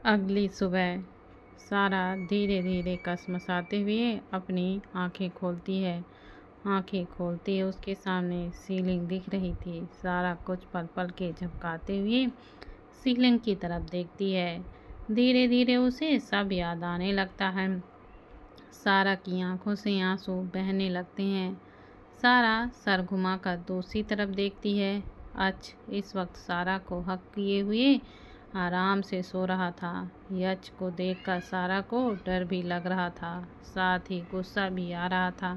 अगली सुबह सारा धीरे धीरे कसमसाते हुए अपनी आंखें खोलती है। आंखें खोलते ही उसके सामने सीलिंग दिख रही थी। सारा कुछ पल पल के झपकाते हुए सीलिंग की तरफ देखती है। धीरे धीरे उसे सब याद आने लगता है। सारा की आंखों से आंसू बहने लगते हैं। सारा सर घुमाकर दूसरी तरफ देखती है। इस वक्त सारा को हक किए हुए आराम से सो रहा था। यच को देखकर सारा को डर भी लग रहा था, साथ ही गुस्सा भी आ रहा था।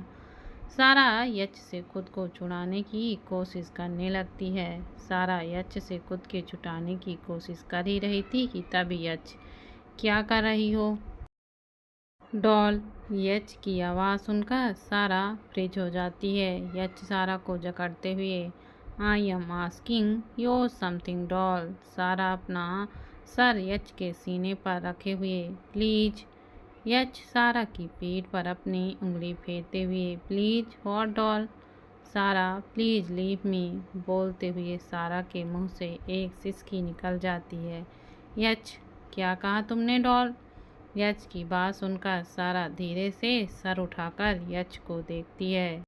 सारा यच से खुद को छुड़ाने की कोशिश करने लगती है। सारा यच से खुद के छुड़ाने की कोशिश कर ही रही थी कि तभी यच, क्या कर रही हो डॉल? यच की आवाज़ सुनकर सारा फ्रिज हो जाती है। यच सारा को जकड़ते हुए, I am asking your something doll. सारा अपना सर यच के सीने पर रखे हुए, प्लीज। यच सारा की पीठ पर अपनी उंगली फेरते हुए, प्लीज व्हाट डॉल? सारा, प्लीज लीव मी। बोलते हुए सारा के मुंह से एक सिसकी निकल जाती है। यच, क्या कहा तुमने डॉल? यच की बात सुनकर सारा धीरे से सर उठाकर यच को देखती है,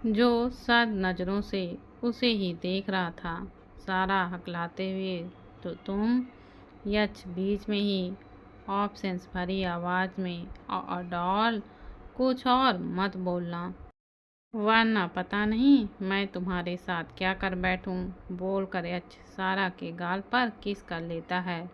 जो सद नज़रों से उसे ही देख रहा था। सारा हकलाते हुए, तो तुम? यच बीच में ही ऑप्शंस भरी आवाज़ में, और डॉल, कुछ और मत बोलना, वरना पता नहीं मैं तुम्हारे साथ क्या कर बैठूं। बोलकर यच सारा के गाल पर किस कर लेता है।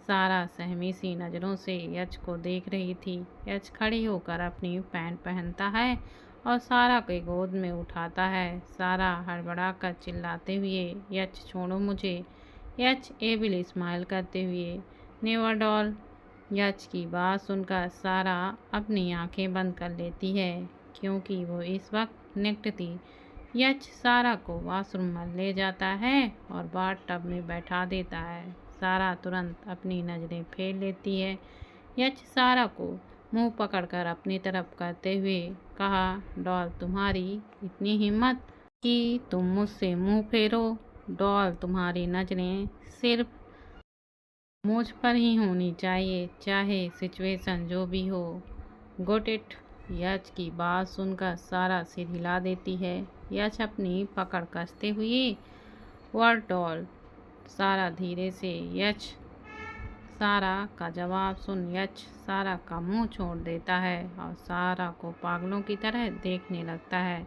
सारा सहमी सी नज़रों से यच को देख रही थी। यच खड़ी होकर अपनी पैंट पहनता है और सारा के गोद में उठाता है। सारा हड़बड़ा कर चिल्लाते हुए, यच छोड़ो मुझे। यच एविल स्माइल करते हुए, नेवर डॉल। यच की बात सुनकर सारा अपनी आंखें बंद कर लेती है, क्योंकि वो इस वक्त निकट थी। यच सारा को वॉशरूम में ले जाता है और बाथटब में बैठा देता है। सारा तुरंत अपनी नज़रें फेर लेती है। यच सारा को मुंह पकड़कर अपनी तरफ करते हुए कहा, डॉल, तुम्हारी इतनी हिम्मत कि तुम मुझसे मुंह फेरो? डॉल, तुम्हारी नज़रें सिर्फ मुझ पर ही होनी चाहिए, चाहे सिचुएशन जो भी हो। Good it. यच की बात सुनकर सारा सिर हिला देती है। यच अपनी पकड़ कसते हुए, व्हाट डॉल? सारा धीरे से, यच। सारा का जवाब सुन यच सारा का मुंह छोड़ देता है और सारा को पागलों की तरह देखने लगता है।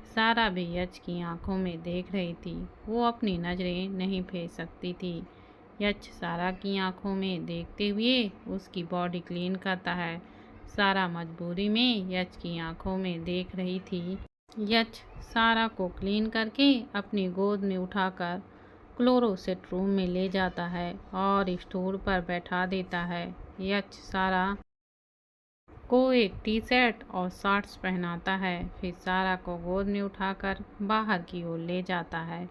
सारा भी यच की आंखों में देख रही थी। वो अपनी नज़रें नहीं फेर सकती थी। यच सारा की आंखों में देखते हुए उसकी बॉडी क्लीन करता है। सारा मजबूरी में यच की आंखों में देख रही थी। यच सारा को क्लीन करके अपनी गोद में उठाकर क्लोरोसेट रूम में ले जाता है और स्टूल पर बैठा देता है। यच सारा को एक टी शर्ट और शॉर्ट्स पहनाता है, फिर सारा को गोद में उठाकर बाहर की ओर ले जाता है।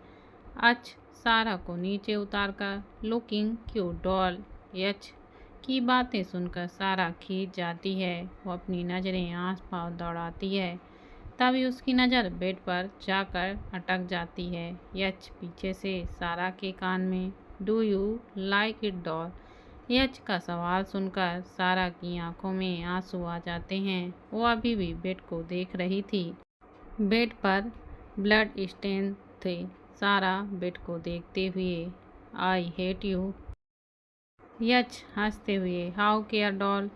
सारा को नीचे उतारकर, लुकिंग क्यूट डॉल। यच की बातें सुनकर सारा खींच जाती है। वो अपनी नज़रें आस पास दौड़ाती है, तभी उसकी नज़र बेड पर जाकर अटक जाती है। यच पीछे से सारा के कान में, do you like it doll? यच का सवाल सुनकर सारा की आंखों में आंसू आ जाते हैं। वो अभी भी बेड को देख रही थी। बेड पर ब्लड स्टेन थे। सारा बेड को देखते हुए, आई हेट यू। यच हंसते हुए, हाउ केयर डॉल?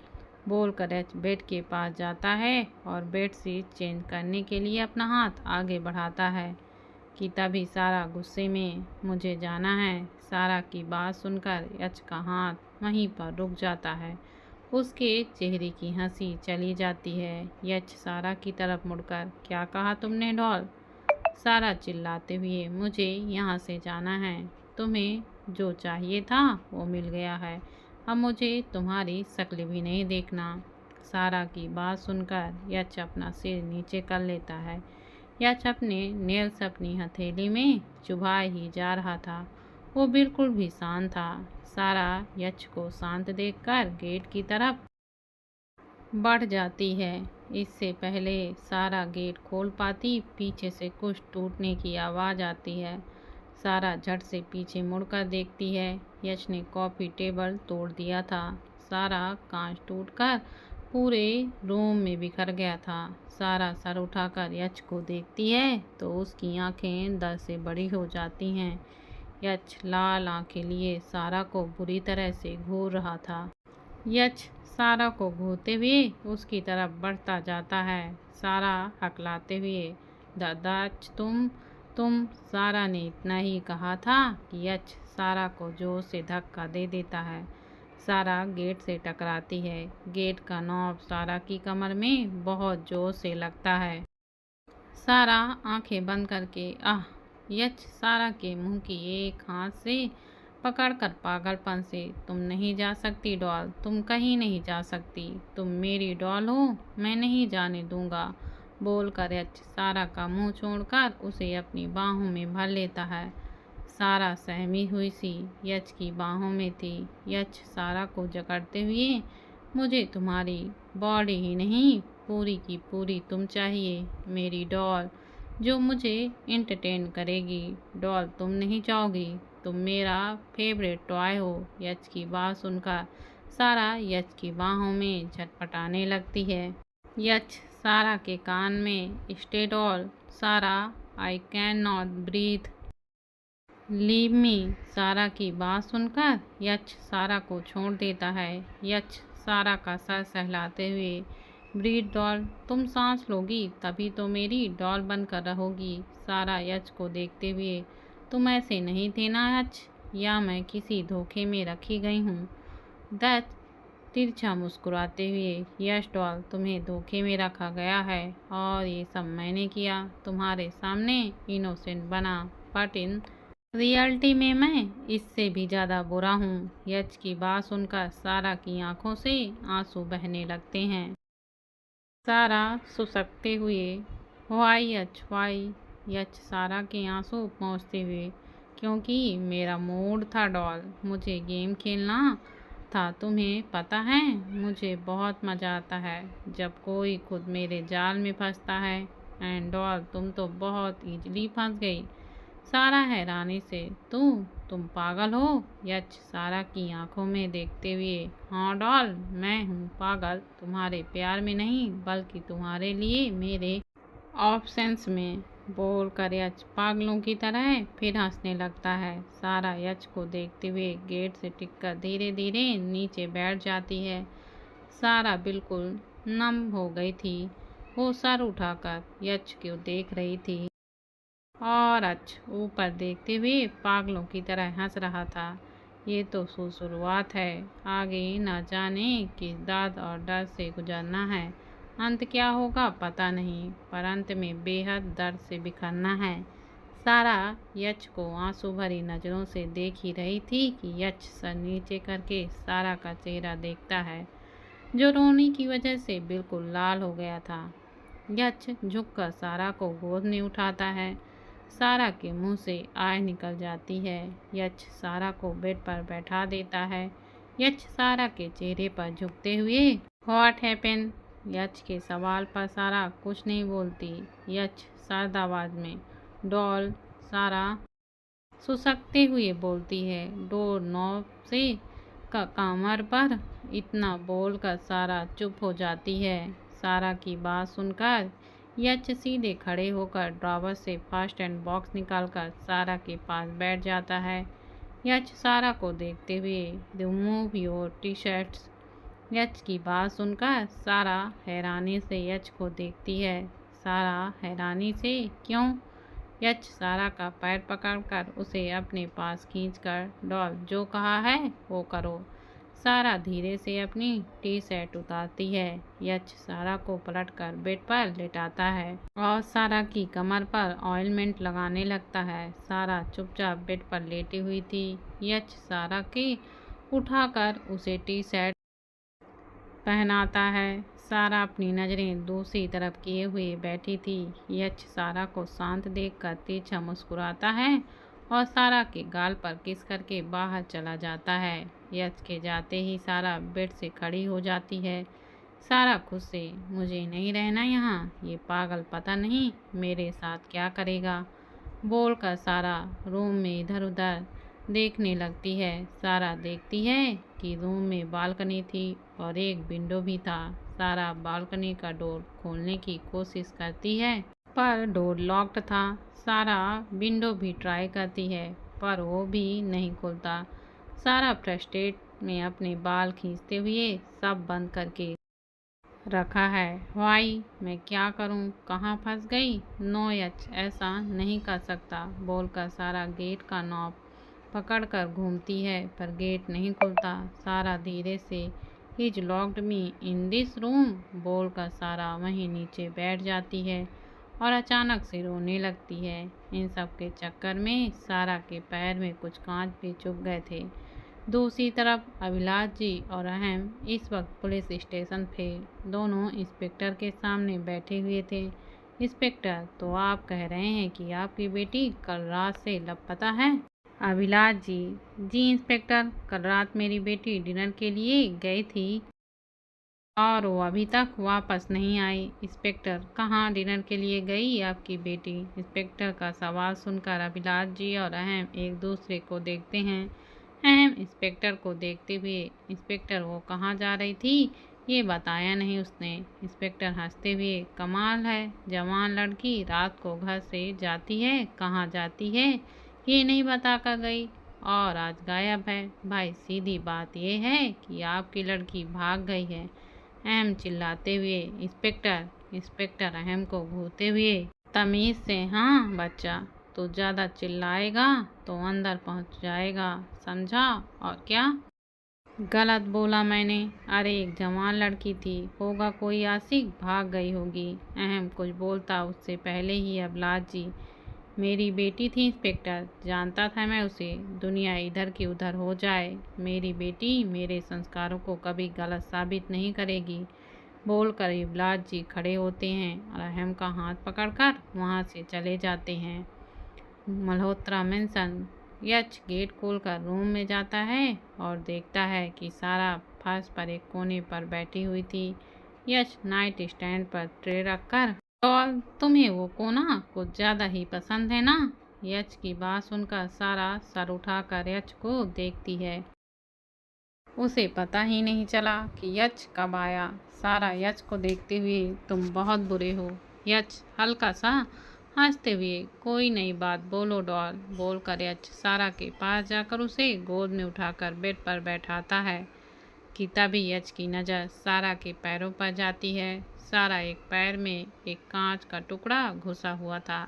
बोलकर यच बेड के पास जाता है और बेडशीट चेंज करने के लिए अपना हाथ आगे बढ़ाता है कि तभी सारा गुस्से में, मुझे जाना है। सारा की बात सुनकर यच का हाथ वहीं पर रुक जाता है। उसके चेहरे की हंसी चली जाती है। यच सारा की तरफ मुड़कर, क्या कहा तुमने डॉल? सारा चिल्लाते हुए, मुझे यहाँ से जाना है। तुम्हें जो चाहिए था वो मिल गया है, अब मुझे तुम्हारी शक्ल भी नहीं देखना। सारा की बात सुनकर यच अपना सिर नीचे कर लेता है। यच अपने नेल्स अपनी हथेली में चुभा ही जा रहा था। वो बिल्कुल भी शांत था। सारा यच को शांत देखकर गेट की तरफ बढ़ जाती है। इससे पहले सारा गेट खोल पाती, पीछे से कुछ टूटने की आवाज़ आती है। सारा झट से पीछे मुड़कर देखती है। यश ने कॉफ़ी टेबल तोड़ दिया था। सारा कांच टूटकर पूरे रूम में बिखर गया था। सारा सर उठाकर यश को देखती है तो उसकी आंखें दर्द से बड़ी हो जाती हैं। यश लाल आंखें लिए सारा को बुरी तरह से घूर रहा था। यश सारा को घूरते हुए उसकी तरफ बढ़ता जाता है। सारा हकलाते हुए, दादाच तुम। सारा ने इतना ही कहा था कि यश सारा को जोर से धक्का दे देता है। सारा गेट से टकराती है। गेट का नॉब सारा की कमर में बहुत जोर से लगता है। सारा आंखें बंद करके यश सारा के मुंह की एक हाथ से पकड़कर पागलपन से, तुम नहीं जा सकती डॉल, तुम कहीं नहीं जा सकती, तुम मेरी डॉल हो, मैं नहीं जाने दूंगा, बोलकर यश सारा का मुंह छोड़कर उसे अपनी बाहों में भर लेता है। सारा सहमी हुई सी यश की बाहों में थी। यश सारा को जकड़ते हुए, मुझे तुम्हारी बॉडी ही नहीं, पूरी की पूरी तुम चाहिए, मेरी डॉल जो मुझे एंटरटेन करेगी। डॉल तुम नहीं चाहोगी, तुम मेरा फेवरेट टॉय हो। यश की बात सुनकर सारा यश की बाहों में झटपटाने लगती है। यश सारा के कान में, स्टे डॉल Sara, I can not breathe, leave me. Sara की बात सुनकर यश सारा को छोड़ देता है। यश सारा का सर सहलाते हुए, ब्रीथ डॉल, तुम सांस लोगी तभी तो मेरी डॉल बनकर रहोगी। सारा यश को देखते हुए, तुम ऐसे नहीं थे ना यश, या मैं किसी धोखे में रखी गई हूँ। दैट तिरछा मुस्कुराते हुए, यश डॉल, तुम्हें धोखे में रखा गया है और ये सब मैंने किया, तुम्हारे सामने इनोसेंट बना, बट इन रियलिटी में मैं इससे भी ज़्यादा बुरा हूँ। यश की बात सुनकर सारा की आंखों से आंसू बहने लगते हैं। सारा सुसकते हुए, वाई यश वाई। यश सारा के आंसू पहुँचते हुए, क्योंकि मेरा मूड था डॉल, मुझे गेम खेलना था, तुम्हें पता है मुझे बहुत मज़ा आता है जब कोई खुद मेरे जाल में फंसता है। एंड डॉल तुम तो बहुत ईजिली फंस गई। सारा हैरानी से, तुम पागल हो? यश सारा की आंखों में देखते हुए, हाँ डॉल, मैं हूँ पागल, तुम्हारे प्यार में नहीं बल्कि तुम्हारे लिए मेरे ऑप्शंस में, बोलकर यश पागलों की तरह फिर हंसने लगता है। सारा यश को देखते हुए गेट से टिककर धीरे धीरे नीचे बैठ जाती है। सारा बिल्कुल नम हो गई थी। वो सर उठाकर यश को देख रही थी और ऊपर देखते हुए पागलों की तरह हंस रहा था। ये तो शुरुआत है, आगे न जाने किस दाद और डर से गुजरना है, अंत क्या होगा पता नहीं, पर अंत में बेहद दर्द से बिखरना है। सारा यश को आंसू भरी नज़रों से देख ही रही थी कि यश सर नीचे करके सारा का चेहरा देखता है, जो रोने की वजह से बिल्कुल लाल हो गया था। यश झुककर सारा को गोद में उठाता है। सारा के मुंह से आय निकल जाती है। यश सारा को बेड पर बैठा देता है। यश सारा के चेहरे पर झुकते हुए, व्हाट हैपेन? यश के सवाल पर सारा कुछ नहीं बोलती। यश सर्द आवाज में, डॉल। सारा सुसकते हुए बोलती है, डोर नॉब से कमर पर। इतना बोलकर सारा चुप हो जाती है। सारा की बात सुनकर यश सीधे खड़े होकर ड्रॉवर से फर्स्ट एंड बॉक्स निकालकर सारा के पास बैठ जाता है। यश सारा को देखते हुए, रिमूव योर टी शर्ट्स। यश की बात सुनकर सारा हैरानी से यश को देखती है। सारा हैरानी से, क्यों? यश सारा का पैर पकड़कर उसे अपने पास खींचकर, डॉल जो कहा है वो करो। सारा धीरे से अपनी टी शर्ट उतारती है। यश सारा को पलटकर बेड पर लेटाता है और सारा की कमर पर ऑइलमेंट लगाने लगता है। सारा चुपचाप बेड पर लेटी हुई थी। यश सारा के उठाकर उसे टी शर्ट पहनाता है। सारा अपनी नज़रें दूसरी तरफ किए हुए बैठी थी। यश सारा को शांत देखकर तिरछा मुस्कुराता है और सारा के गाल पर किस करके बाहर चला जाता है। यश के जाते ही सारा बेड से खड़ी हो जाती है। सारा खुद से, मुझे नहीं रहना यहाँ, ये पागल पता नहीं मेरे साथ क्या करेगा, बोलकर सारा रूम में इधर उधर देखने लगती है। सारा देखती है कि रूम में बालकनी थी और एक विंडो भी था। सारा बालकनी का डोर खोलने की कोशिश करती है पर डोर लॉक्ड था। सारा विंडो भी ट्राई करती है पर वो भी नहीं खुलता। सारा फ्रस्ट्रेट में अपने बाल खींचते हुए सब बंद करके रखा है। वाई मैं क्या करूं? कहाँ फंस गई? नो यच ऐसा नहीं कर सकता बोलकर सारा गेट का नॉब पकड़कर घूमती है पर गेट नहीं खुलता। सारा धीरे से his locked me in this room बोलकर सारा वहीं नीचे बैठ जाती है और अचानक से रोने लगती है। इन सब के चक्कर में सारा के पैर में कुछ कांच भी चुभ गए थे। दूसरी तरफ अभिलाष जी और अहम इस वक्त पुलिस स्टेशन थे। दोनों इंस्पेक्टर के सामने बैठे हुए थे। इंस्पेक्टर, तो आप कह रहे हैं कि आपकी बेटी कल रात से लापता है? अभिलाष जी, जी इंस्पेक्टर, कल रात मेरी बेटी डिनर के लिए गई थी और वो अभी तक वापस नहीं आई। इंस्पेक्टर, कहाँ डिनर के लिए गई आपकी बेटी? इंस्पेक्टर का सवाल सुनकर अभिलाष जी और अहम एक दूसरे को देखते हैं। अहम इंस्पेक्टर को देखते हुए, इंस्पेक्टर वो कहाँ जा रही थी ये बताया नहीं उसने। इंस्पेक्टर हंसते हुए, कमाल है, जवान लड़की रात को घर से जाती है, कहाँ जाती है ये नहीं बता कर गई और आज गायब है। भाई सीधी बात ये है कि आपकी लड़की भाग गई है। अहम चिल्लाते हुए, इंस्पेक्टर। इंस्पेक्टर अहम को घूरते हुए, तमीज से हाँ बच्चा, तो ज़्यादा चिल्लाएगा तो अंदर पहुंच जाएगा, समझा? और क्या गलत बोला मैंने? अरे एक जवान लड़की थी, होगा कोई आशिक, भाग गई होगी। अहम कुछ बोलता उससे पहले ही अभिलाष जी, मेरी बेटी थी इंस्पेक्टर, जानता था मैं उसे, दुनिया इधर की उधर हो जाए, मेरी बेटी मेरे संस्कारों को कभी गलत साबित नहीं करेगी बोलकर अभिलाष जी खड़े होते हैं और अहम का हाथ पकड़कर वहां से चले जाते हैं। मल्होत्रा मेंशन। यच गेट खोलकर रूम में जाता है और देखता है कि सारा फर्श पर एक कोने पर बैठी हुई थी। यच नाइट स्टैंड पर ट्रे रखकर, और तुम्हें वो कोना कुछ ज़्यादा ही पसंद है ना? यच की बात सुनकर सारा सर उठाकर यच को देखती है। उसे पता ही नहीं चला कि यच कब आया। सारा यच को देखते हुए, तुम बहुत बुरे हो। यच हल्का सा हंसते हुए, कोई नई बात बोलो डॉल बोलकर यच सारा के पास जाकर उसे गोद में उठाकर बेड पर बैठाता है कि तभी यच की नज़र सारा के पैरों पर जाती है। सारा एक पैर में एक कांच का टुकड़ा घुसा हुआ था।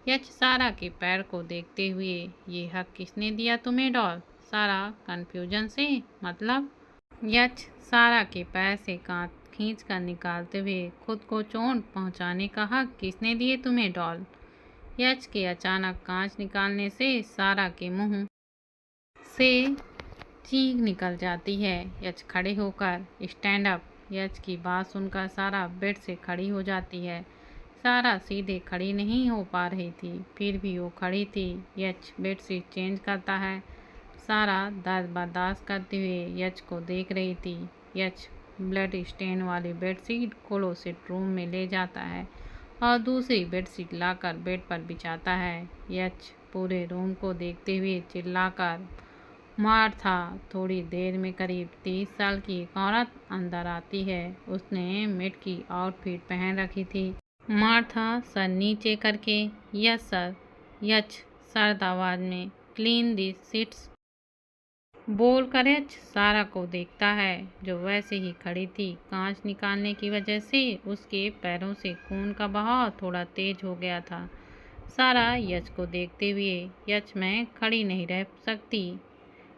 यच सारा के पैर को देखते हुए, ये हक किसने दिया तुम्हें डॉल? सारा कंफ्यूजन से, मतलब? यच सारा के पैर से कांच खींच कर निकालते हुए, खुद को चोट पहुंचाने का हक किसने दिए तुम्हें डॉल? यच के अचानक कांच निकालने से सारा के मुंह से चीख निकल जाती है। यच खड़े होकर, स्टैंड अप। यच की बात सुनकर सारा बेड से खड़ी हो जाती है। सारा सीधे खड़ी नहीं हो पा रही थी, फिर भी वो खड़ी थी। यच बेडशीट चेंज करता है। सारा दर्द बर्दाश्त करते हुए यच को देख रही थी। यच ब्लड स्टेन वाली बेडशीट क्लोसेट रूम में ले जाता है और दूसरी बेडशीट लाकर बेड पर बिछाता है। यच पूरे रूम को देखते हुए चिल्लाकर, मार्था। थोड़ी देर में करीब 30 साल की एक औरत अंदर आती है। उसने मेड की आउटफिट पहन रखी थी। मार्था सर नीचे करके, यस सर। यच सर्द आवाज में, क्लीन दी सीट्स बोलकर यच सारा को देखता है जो वैसे ही खड़ी थी। कांच निकालने की वजह से उसके पैरों से खून का बहाव थोड़ा तेज हो गया था। सारा यच को देखते हुए, यच मैं खड़ी नहीं रह सकती।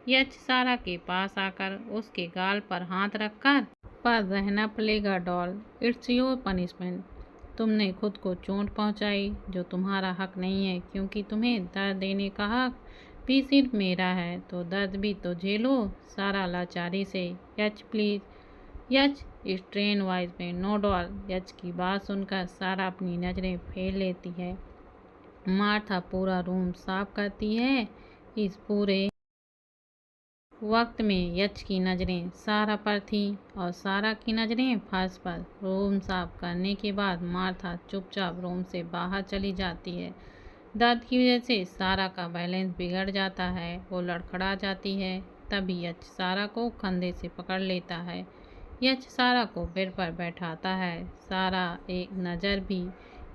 यच सारा के पास आकर उसके गाल पर हाथ रखकर, पर रहना पड़ेगा डॉल, इट्स योर पनिशमेंट। तुमने खुद को चोट पहुंचाई जो तुम्हारा हक नहीं है, क्योंकि तुम्हें दर्द देने का हक भी सिर्फ मेरा है, तो दर्द भी तो झेलो। सारा लाचारी से, यच प्लीज। यच स्ट्रेन वॉइस में, नो डॉल। यच की बात सुनकर सारा अपनी नज़रें फेर लेती है। मार्था पूरा रूम साफ करती है। इस पूरे वक्त में यच की नज़रें सारा पर थी और सारा की नज़रें फर्श पर। रूम साफ करने के बाद मार्था चुपचाप रूम से बाहर चली जाती है। दर्द की वजह से सारा का बैलेंस बिगड़ जाता है, वो लड़खड़ा जाती है। तभी यश सारा को कंधे से पकड़ लेता है। यश सारा को बेड पर बैठाता है। सारा एक नज़र भी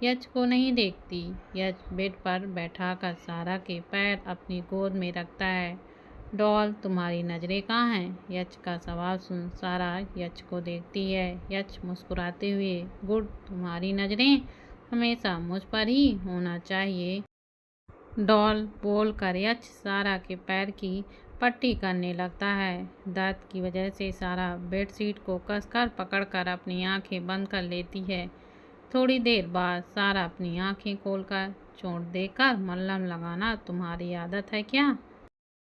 यश को नहीं देखती। यश बेड पर बैठाकर सारा के पैर अपनी गोद में रखता है। डॉल, तुम्हारी नज़रें कहाँ हैं? यश का सवाल सुन सारा यश को देखती है। यश मुस्कुराते हुए, गुड, तुम्हारी नज़रें हमेशा मुझ पर ही होना चाहिए। डॉल बोलकर यश सारा के पैर की पट्टी करने लगता है। दर्द की वजह से सारा बेडशीट को कसकर पकड़कर अपनी आंखें बंद कर लेती है। थोड़ी देर बाद सारा अपनी आंखें खोलकर, चोट देखकर मल्हम लगाना तुम्हारी आदत है क्या?